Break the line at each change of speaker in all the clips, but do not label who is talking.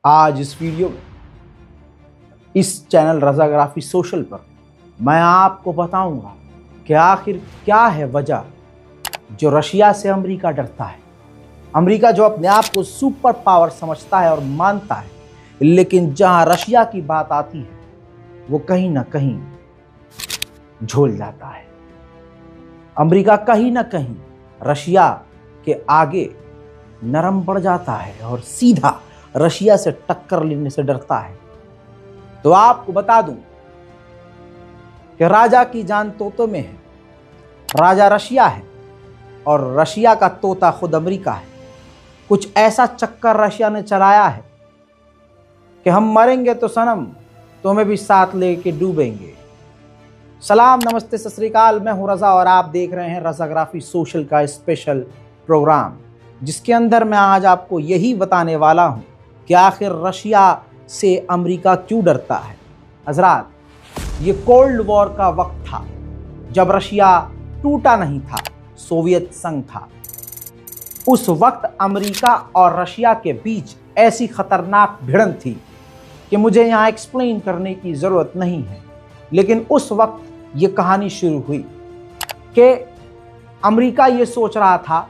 आज इस वीडियो में इस चैनल रज़ाग्राफी सोशल पर मैं आपको बताऊंगा कि आखिर क्या है वजह जो रशिया से अमेरिका डरता है। अमेरिका जो अपने आप को सुपर पावर समझता है और मानता है, लेकिन जहां रशिया की बात आती है वो कहीं ना कहीं झूल जाता है। अमेरिका कहीं ना कहीं रशिया के आगे नरम पड़ जाता है और सीधा रशिया से टक्कर लेने से डरता है। तो आपको बता दूं कि राजा की जान तोतों में है। राजा रशिया है और रशिया का तोता खुद अमेरिका है। कुछ ऐसा चक्कर रशिया ने चलाया है कि हम मरेंगे तो सनम तुम्हें भी साथ लेके डूबेंगे। सलाम, नमस्ते, सत श्री अकाल। मैं हूं रजा और आप देख रहे हैं रज़ाग्राफी सोशल का स्पेशल प्रोग्राम, जिसके अंदर मैं आज आपको यही बताने वाला हूं कि आखिर रशिया से अमेरिका क्यों डरता है। हजरात, ये कोल्ड वॉर का वक्त था जब रशिया टूटा नहीं था, सोवियत संघ था। उस वक्त अमेरिका और रशिया के बीच ऐसी खतरनाक भिड़ंत थी कि मुझे यहाँ एक्सप्लेन करने की ज़रूरत नहीं है। लेकिन उस वक्त ये कहानी शुरू हुई कि अमेरिका ये सोच रहा था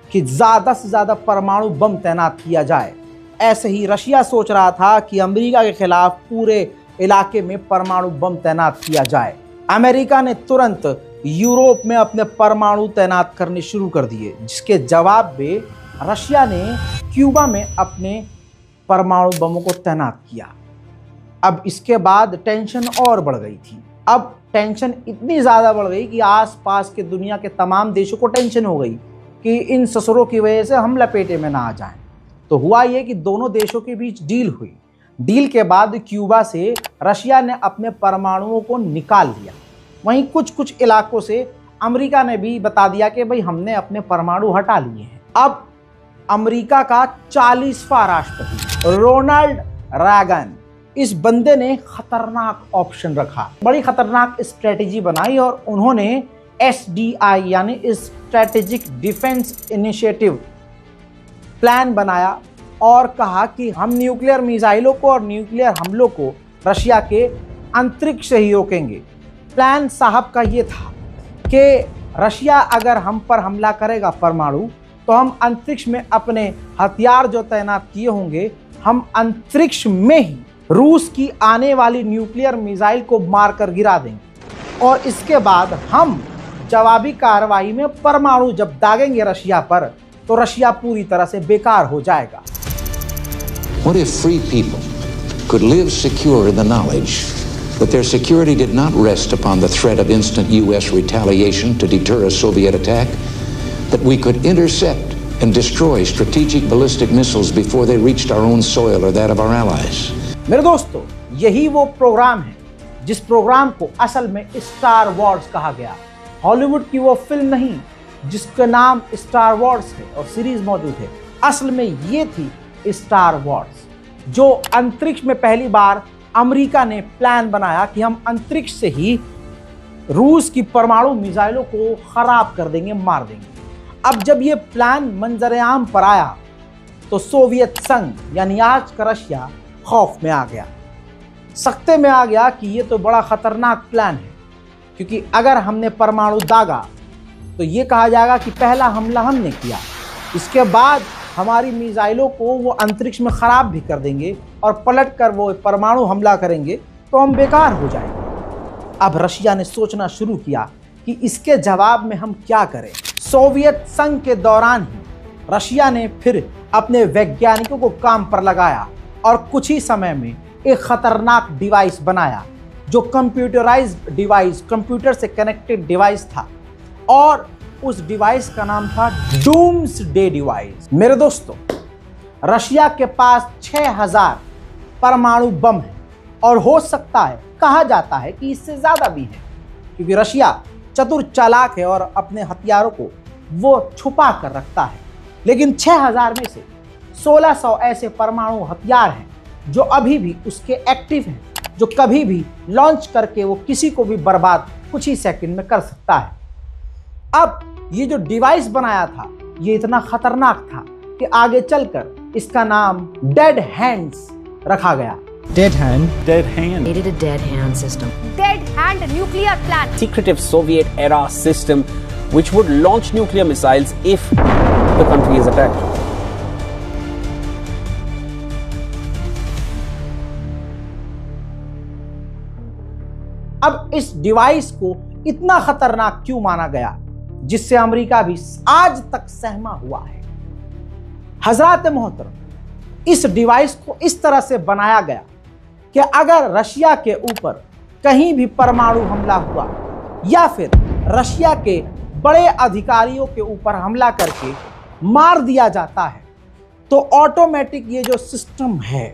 कि ज़्यादा से ज़्यादा परमाणु बम तैनात किया जाए। ऐसे ही रशिया सोच रहा था कि अमेरिका के खिलाफ पूरे इलाके में परमाणु बम तैनात किया जाए। अमेरिका ने तुरंत यूरोप में अपने परमाणु तैनात करने शुरू कर दिए, जिसके जवाब में रशिया ने क्यूबा में अपने परमाणु बमों को तैनात किया। अब इसके बाद टेंशन और बढ़ गई थी। अब टेंशन इतनी ज़्यादा बढ़ गई कि आसपास के दुनिया के तमाम देशों को टेंशन हो गई कि इन ससुरों की वजह से हम लपेटे में ना आ जाएं। तो हुआ ये कि दोनों देशों के बीच डील हुई। डील के बाद क्यूबा से रशिया ने अपने परमाणुओं को निकाल दिया। वहीं कुछ कुछ इलाकों से अमेरिका ने भी बता दिया कि भाई हमने अपने परमाणु हटा लिए हैं। अब अमेरिका का 40वां राष्ट्रपति रोनाल्ड रेगन, इस बंदे ने खतरनाक ऑप्शन रखा, बड़ी खतरनाक स्ट्रेटेजी बनाई और उन्होंने SDI यानी स्ट्रेटेजिक डिफेंस इनिशिएटिव प्लान बनाया और कहा कि हम न्यूक्लियर मिसाइलों को और न्यूक्लियर हमलों को रशिया के अंतरिक्ष से ही रोकेंगे। प्लान साहब का ये था कि रशिया अगर हम पर हमला करेगा परमाणु, तो हम अंतरिक्ष में अपने हथियार जो तैनात किए होंगे, हम अंतरिक्ष में ही रूस की आने वाली न्यूक्लियर मिसाइल को मारकर गिरा देंगे और इसके बाद हम जवाबी कार्रवाई में परमाणु जब दागेंगे रशिया पर, तो रशिया पूरी तरह से बेकार हो जाएगा।
What if free people could live secure in the knowledge that their security did not rest upon the threat of instant US retaliation to deter a Soviet attack, that we could intercept and destroy strategic ballistic missiles before they reached our own soil or that of our allies?
मेरे दोस्तों, यही वो programme है जिस programme को असल में star Wars कहा गया। हॉलीवुड की वो फिल्म नहीं जिसका नाम स्टार वॉर्स है और सीरीज मौजूद है। असल में ये थी स्टार वॉर्स, जो अंतरिक्ष में पहली बार अमेरिका ने प्लान बनाया कि हम अंतरिक्ष से ही रूस की परमाणु मिसाइलों को खराब कर देंगे, मार देंगे। अब जब ये प्लान मंजर-ए-आम पर आया तो सोवियत संघ यानी आज का रशिया खौफ में आ गया, सख्ते में आ गया कि ये तो बड़ा खतरनाक प्लान है, क्योंकि अगर हमने परमाणु दागा तो ये कहा जाएगा कि पहला हमला हमने किया, इसके बाद हमारी मिसाइलों को वो अंतरिक्ष में ख़राब भी कर देंगे और पलट कर वो परमाणु हमला करेंगे तो हम बेकार हो जाएंगे। अब रशिया ने सोचना शुरू किया कि इसके जवाब में हम क्या करें। सोवियत संघ के दौरान ही रशिया ने फिर अपने वैज्ञानिकों को काम पर लगाया और कुछ ही समय में एक ख़तरनाक डिवाइस बनाया, जो कंप्यूटराइज्ड डिवाइस, कंप्यूटर से कनेक्टेड डिवाइस था और उस डिवाइस का नाम था डूम्सडे डिवाइस। मेरे दोस्तों, रशिया के पास 6000 परमाणु बम है और हो सकता है, कहा जाता है कि इससे ज़्यादा भी है, क्योंकि रशिया चतुर चालाक है और अपने हथियारों को वो छुपा कर रखता है। लेकिन 6000 में से 1600 ऐसे परमाणु हथियार हैं जो अभी भी उसके एक्टिव हैं, जो कभी भी लॉन्च करके वो किसी को भी बर्बाद कुछ ही सेकंड में कर सकता है। अब ये जो डिवाइस बनाया था ये इतना खतरनाक था कि आगे चलकर इसका नाम डेड हैंड्स रखा गया।
Dead hand.
Dead hand.
Needed a dead hand system.
Dead hand nuclear plant.
Secretive Soviet era system which would launch nuclear missiles if the country is attacked.
अब इस डिवाइस को इतना खतरनाक क्यों माना गया जिससे अमेरिका भी आज तक सहमा हुआ है? हजरात मोहतरम, इस डिवाइस को इस तरह से बनाया गया कि अगर रशिया के ऊपर कहीं भी परमाणु हमला हुआ या फिर रशिया के बड़े अधिकारियों के ऊपर हमला करके मार दिया जाता है तो ऑटोमेटिक ये जो सिस्टम है,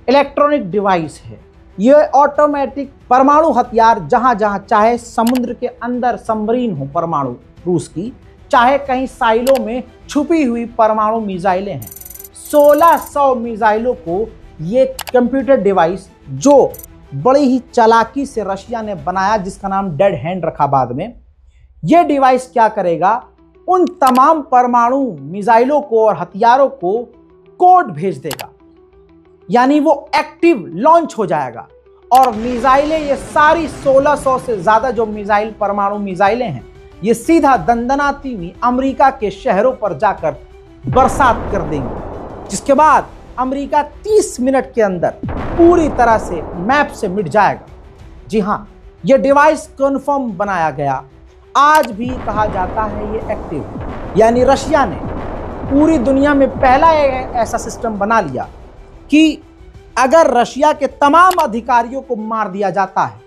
इलेक्ट्रॉनिक डिवाइस है, ये ऑटोमेटिक परमाणु हथियार जहां जहां चाहे समुद्र के अंदर सबमरीन हो परमाणु रूस की, चाहे कहीं साइलों में छुपी हुई परमाणु मिसाइलें हैं, 1600 मिसाइलों को ये कंप्यूटर डिवाइस जो बड़ी ही चालाकी से रशिया ने बनाया, जिसका नाम डेड हैंड रखा बाद में, ये डिवाइस क्या करेगा, उन तमाम परमाणु मिसाइलों को और हथियारों को कोड भेज देगा, यानी वो एक्टिव लॉन्च हो जाएगा और मिसाइलें, ये सारी 1600 से ज्यादा जो मिसाइल परमाणु मिसाइलें हैं, ये सीधा दंदनाती हुई अमेरिका के शहरों पर जाकर बरसात कर देंगे, जिसके बाद अमेरिका 30 मिनट के अंदर पूरी तरह से मैप से मिट जाएगा। जी हाँ, ये डिवाइस कन्फर्म बनाया गया, आज भी कहा जाता है ये एक्टिव है, यानी रशिया ने पूरी दुनिया में पहला ऐसा सिस्टम बना लिया कि अगर रशिया के तमाम अधिकारियों को मार दिया जाता है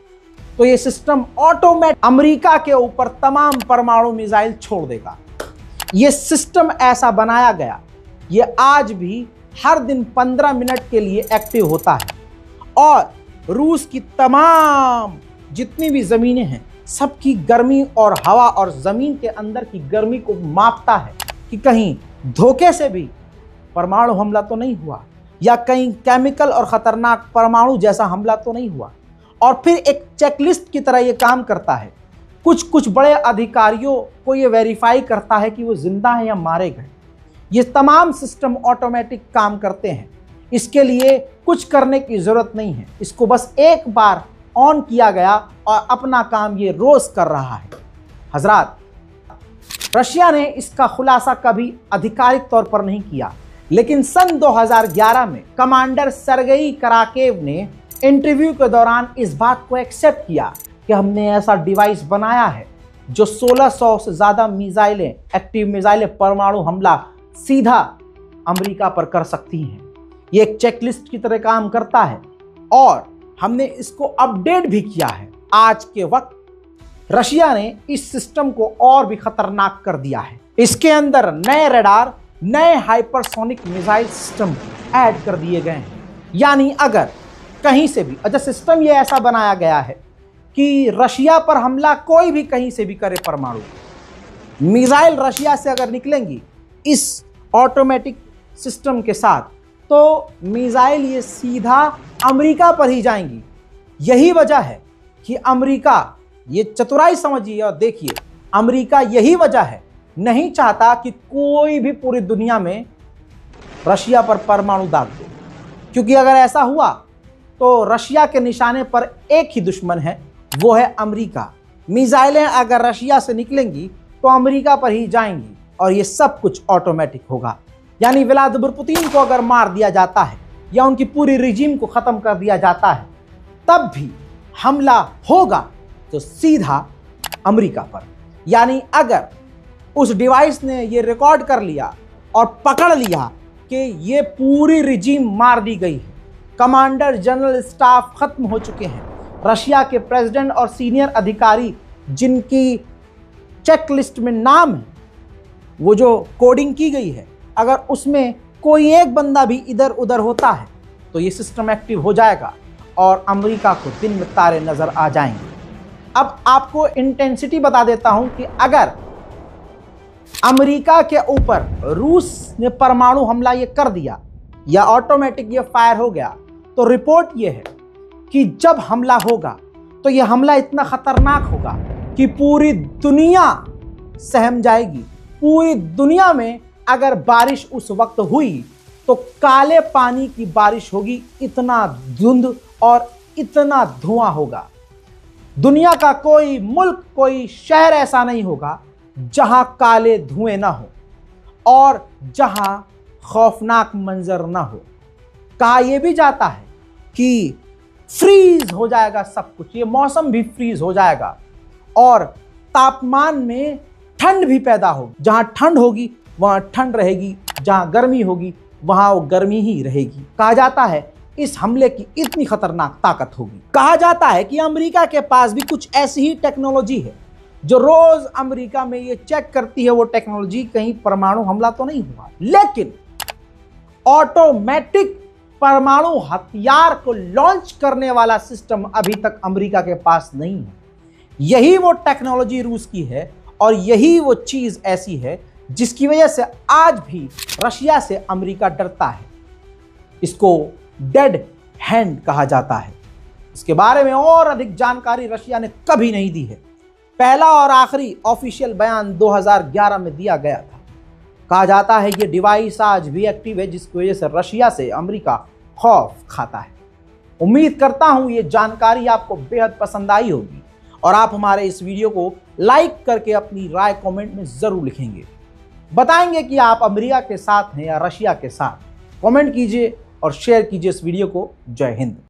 तो ये सिस्टम ऑटोमेटिक अमेरिका के ऊपर तमाम परमाणु मिसाइल छोड़ देगा। ये सिस्टम ऐसा बनाया गया, ये आज भी हर दिन 15 मिनट के लिए एक्टिव होता है और रूस की तमाम जितनी भी ज़मीनें हैं सबकी गर्मी और हवा और ज़मीन के अंदर की गर्मी को मापता है कि कहीं धोखे से भी परमाणु हमला तो नहीं हुआ या कहीं केमिकल और ख़तरनाक परमाणु जैसा हमला तो नहीं हुआ, और फिर एक चेकलिस्ट की तरह ये काम करता है। कुछ बड़े अधिकारियों को ये वेरीफाई करता है कि वो जिंदा हैं या मारे गए। ये तमाम सिस्टम ऑटोमेटिक काम करते हैं, इसके लिए कुछ करने की ज़रूरत नहीं है, इसको बस एक बार ऑन किया गया और अपना काम ये रोज़ कर रहा है। हजरात, रशिया ने इसका खुलासा कभी आधिकारिक तौर पर नहीं किया, लेकिन सन 2011 में कमांडर सर्गेई कराकेव ने इंटरव्यू के दौरान इस बात को एक्सेप्ट किया कि हमने ऐसा डिवाइस बनाया है जो 1600 से ज़्यादा मिसाइलें, एक्टिव मिसाइलें, परमाणु हमला सीधा अमेरिका पर कर सकती हैं। ये एक चेकलिस्ट की तरह काम करता है और हमने इसको अपडेट भी किया है। आज के वक्त रशिया ने इस सिस्टम को और भी खतरनाक कर दिया है। इसके अंदर नए रडार, नए हाइपरसोनिक मिसाइल सिस्टम ऐड कर दिए गए हैं, यानी अगर कहीं से भी, अच्छा सिस्टम ये ऐसा बनाया गया है कि रशिया पर हमला कोई भी कहीं से भी करे, परमाणु मिसाइल रशिया से अगर निकलेंगी इस ऑटोमेटिक सिस्टम के साथ, तो मिसाइल ये सीधा अमेरिका पर ही जाएंगी। यही वजह है कि अमेरिका, ये चतुराई समझिए और देखिए, अमेरिका यही वजह है नहीं चाहता कि कोई भी पूरी दुनिया में रशिया पर परमाणु दाग दे, क्योंकि अगर ऐसा हुआ तो रशिया के निशाने पर एक ही दुश्मन है, वो है अमेरिका। मिसाइलें अगर रशिया से निकलेंगी तो अमेरिका पर ही जाएंगी और ये सब कुछ ऑटोमेटिक होगा। यानी व्लादिमीर पुतिन को अगर मार दिया जाता है या उनकी पूरी रिजीम को ख़त्म कर दिया जाता है, तब भी हमला होगा तो सीधा अमेरिका पर। यानी अगर उस डिवाइस ने ये रिकॉर्ड कर लिया और पकड़ लिया कि ये पूरी रिजीम मार दी गई है, कमांडर जनरल स्टाफ ख़त्म हो चुके हैं, रशिया के प्रेसिडेंट और सीनियर अधिकारी जिनकी चेक लिस्ट में नाम है, वो जो कोडिंग की गई है, अगर उसमें कोई एक बंदा भी इधर उधर होता है तो ये सिस्टम एक्टिव हो जाएगा और अमेरिका को दिन में तारे नज़र आ जाएंगे। अब आपको इंटेंसिटी बता देता हूं कि अगर अमेरिका के ऊपर रूस ने परमाणु हमला ये कर दिया या ऑटोमेटिक ये फायर हो गया, तो रिपोर्ट ये है कि जब हमला होगा तो ये हमला इतना ख़तरनाक होगा कि पूरी दुनिया सहम जाएगी। पूरी दुनिया में अगर बारिश उस वक्त हुई तो काले पानी की बारिश होगी, इतना धुंध और इतना धुआं होगा। दुनिया का कोई मुल्क, कोई शहर ऐसा नहीं होगा जहां काले धुएं ना हो और जहां खौफनाक मंजर ना हो। कहा यह भी जाता है कि फ्रीज हो जाएगा सब कुछ, ये मौसम भी फ्रीज हो जाएगा और तापमान में ठंड भी पैदा होगी। जहां ठंड होगी वहां ठंड रहेगी, जहां गर्मी होगी वहां वो गर्मी ही रहेगी। कहा जाता है इस हमले की इतनी खतरनाक ताकत होगी। कहा जाता है कि अमेरिका के पास भी कुछ ऐसी ही टेक्नोलॉजी है जो रोज अमेरिका में ये चेक करती है वो टेक्नोलॉजी कहीं परमाणु हमला तो नहीं हुआ। लेकिन ऑटोमेटिक परमाणु हथियार को लॉन्च करने वाला सिस्टम अभी तक अमेरिका के पास नहीं है। यही वो टेक्नोलॉजी रूस की है और यही वो चीज ऐसी है जिसकी वजह से आज भी रशिया से अमेरिका डरता है। इसको डेड हैंड कहा जाता है। इसके बारे में और अधिक जानकारी रशिया ने कभी नहीं दी है। पहला और आखिरी ऑफिशियल बयान 2011 में दिया गया था। कहा जाता है ये डिवाइस आज भी एक्टिव है, जिसकी वजह से रशिया से अमेरिका खौफ खाता है। उम्मीद करता हूं ये जानकारी आपको बेहद पसंद आई होगी और आप हमारे इस वीडियो को लाइक करके अपनी राय कमेंट में जरूर लिखेंगे। बताएंगे कि आप अमेरिका के साथ हैं या रशिया के साथ। कमेंट कीजिए और शेयर कीजिए इस वीडियो को। जय हिंद।